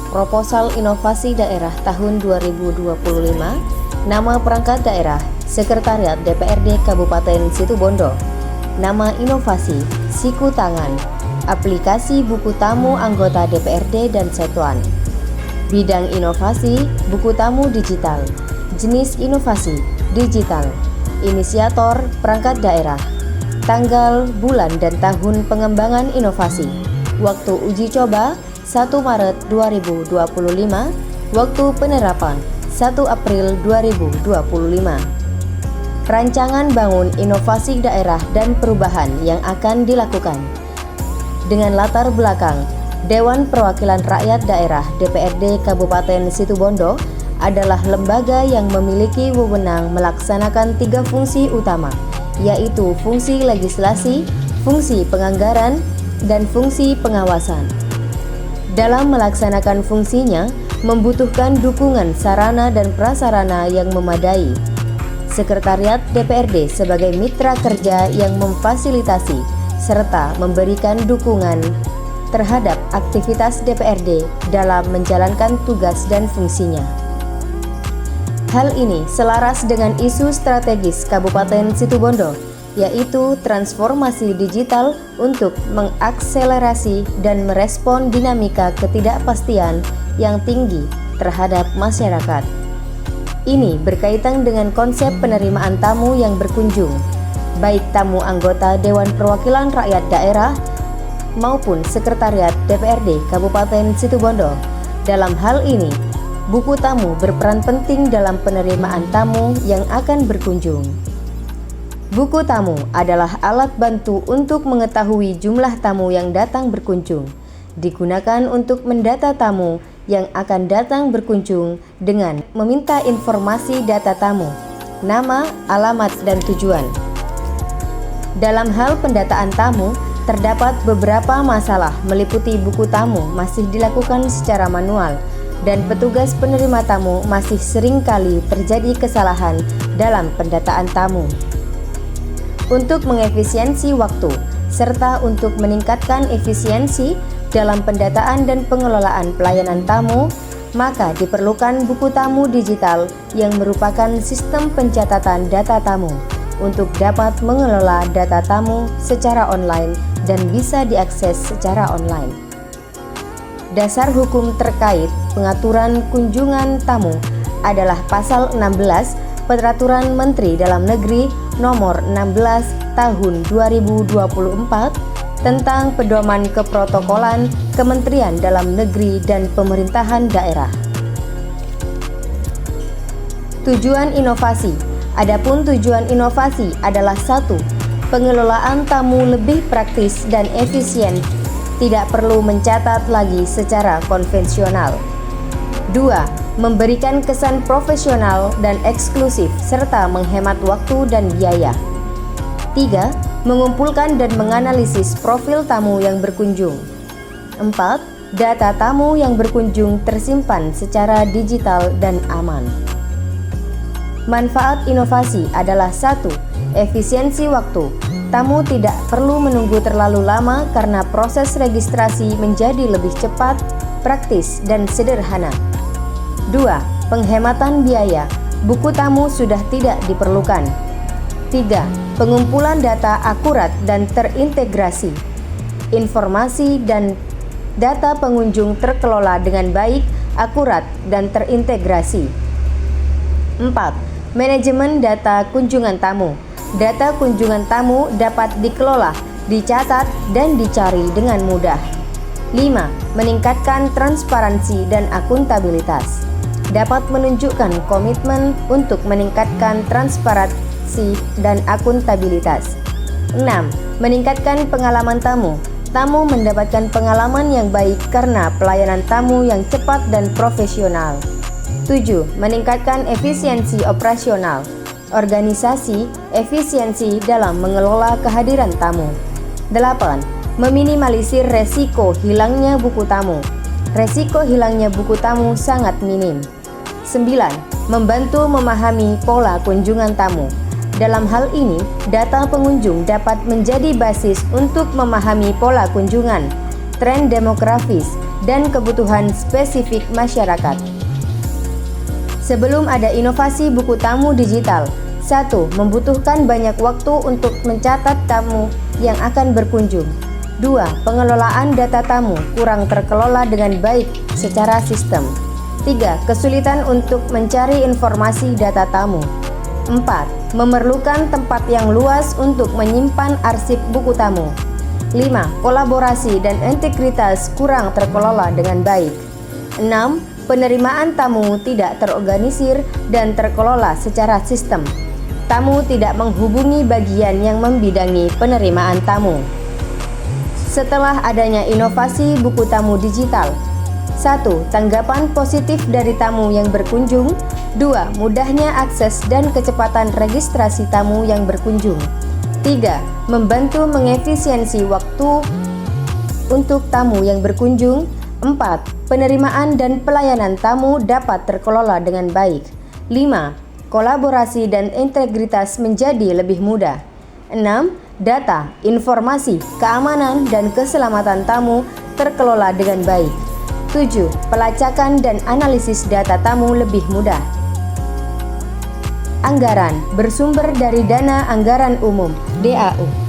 Proposal Inovasi Daerah tahun 2025, nama perangkat daerah, Sekretariat DPRD Kabupaten Situbondo, nama inovasi, Siku Tangan, aplikasi buku tamu anggota DPRD dan Setuan. Bidang inovasi, buku tamu digital, jenis inovasi, digital, inisiator, perangkat daerah, tanggal, bulan, dan tahun pengembangan inovasi, waktu uji coba, 1 Maret 2025, waktu penerapan, 1 April 2025. Rancangan bangun inovasi daerah dan perubahan yang akan dilakukan. Dengan latar belakang, Dewan Perwakilan Rakyat Daerah DPRD Kabupaten Situbondo adalah lembaga yang memiliki wewenang melaksanakan 3 fungsi utama, yaitu fungsi legislasi, fungsi penganggaran, dan fungsi pengawasan. Dalam melaksanakan fungsinya, membutuhkan dukungan sarana dan prasarana yang memadai. Sekretariat DPRD sebagai mitra kerja yang memfasilitasi serta memberikan dukungan terhadap aktivitas DPRD dalam menjalankan tugas dan fungsinya. Hal ini selaras dengan isu strategis Kabupaten Situbondo, yaitu transformasi digital untuk mengakselerasi dan merespon dinamika ketidakpastian yang tinggi terhadap masyarakat. Ini berkaitan dengan konsep penerimaan tamu yang berkunjung, baik tamu anggota Dewan Perwakilan Rakyat Daerah maupun Sekretariat DPRD Kabupaten Situbondo. Dalam hal ini, buku tamu berperan penting dalam penerimaan tamu yang akan berkunjung. Buku tamu adalah alat bantu untuk mengetahui jumlah tamu yang datang berkunjung, digunakan untuk mendata tamu yang akan datang berkunjung dengan meminta informasi data tamu, nama, alamat, dan tujuan. Dalam hal pendataan tamu, terdapat beberapa masalah meliputi buku tamu masih dilakukan secara manual dan petugas penerima tamu masih sering kali terjadi kesalahan dalam pendataan tamu. Untuk mengefisiensi waktu, serta untuk meningkatkan efisiensi dalam pendataan dan pengelolaan pelayanan tamu, maka diperlukan buku tamu digital yang merupakan sistem pencatatan data tamu untuk dapat mengelola data tamu secara online dan bisa diakses secara online. Dasar hukum terkait pengaturan kunjungan tamu adalah Pasal 16 Peraturan Menteri Dalam Negeri Nomor 16 Tahun 2024 tentang pedoman keprotokolan Kementerian Dalam Negeri dan Pemerintahan Daerah. Tujuan inovasi. Adapun tujuan inovasi adalah 1. Pengelolaan tamu lebih praktis dan efisien, tidak perlu mencatat lagi secara konvensional. 2. Memberikan kesan profesional dan eksklusif serta menghemat waktu dan biaya. 3. Mengumpulkan dan menganalisis profil tamu yang berkunjung. 4. Data tamu yang berkunjung tersimpan secara digital dan aman. Manfaat inovasi adalah 1. Efisiensi waktu. Tamu tidak perlu menunggu terlalu lama karena proses registrasi menjadi lebih cepat, praktis, dan sederhana. 2. Penghematan biaya. Buku tamu sudah tidak diperlukan. 3. Pengumpulan data akurat dan terintegrasi. Informasi dan data pengunjung terkelola dengan baik, akurat, dan terintegrasi. 4. Manajemen data kunjungan tamu. Data kunjungan tamu dapat dikelola, dicatat, dan dicari dengan mudah. 5. Meningkatkan transparansi dan akuntabilitas. Dapat menunjukkan komitmen untuk meningkatkan transparansi dan akuntabilitas. 6. Meningkatkan pengalaman tamu. Tamu mendapatkan pengalaman yang baik karena pelayanan tamu yang cepat dan profesional. 7. Meningkatkan efisiensi operasional. Organisasi, efisiensi dalam mengelola kehadiran tamu. 8. Meminimalisir resiko hilangnya buku tamu. Resiko hilangnya buku tamu sangat minim. 9. Membantu memahami pola kunjungan tamu. Dalam hal ini, data pengunjung dapat menjadi basis untuk memahami pola kunjungan, tren demografis, dan kebutuhan spesifik masyarakat. Sebelum ada inovasi buku tamu digital, 1. Membutuhkan banyak waktu untuk mencatat tamu yang akan berkunjung. 2. Pengelolaan data tamu kurang terkelola dengan baik secara sistem. 3. Kesulitan untuk mencari informasi data tamu. 4. Memerlukan tempat yang luas untuk menyimpan arsip buku tamu. 5. Kolaborasi dan integritas kurang terkelola dengan baik. 6. Penerimaan tamu tidak terorganisir dan terkelola secara sistem. Tamu tidak menghubungi bagian yang membidangi penerimaan tamu. Setelah adanya inovasi buku tamu digital, 1. Tanggapan positif dari tamu yang berkunjung. 2. Mudahnya akses dan kecepatan registrasi tamu yang berkunjung. 3. Membantu mengefisiensi waktu untuk tamu yang berkunjung. 4. Penerimaan dan pelayanan tamu dapat terkelola dengan baik. 5. Kolaborasi dan integritas menjadi lebih mudah. 6. Data, informasi, keamanan, dan keselamatan tamu terkelola dengan baik. 7. Pelacakan dan analisis data tamu lebih mudah. Anggaran bersumber dari Dana Anggaran Umum (DAU).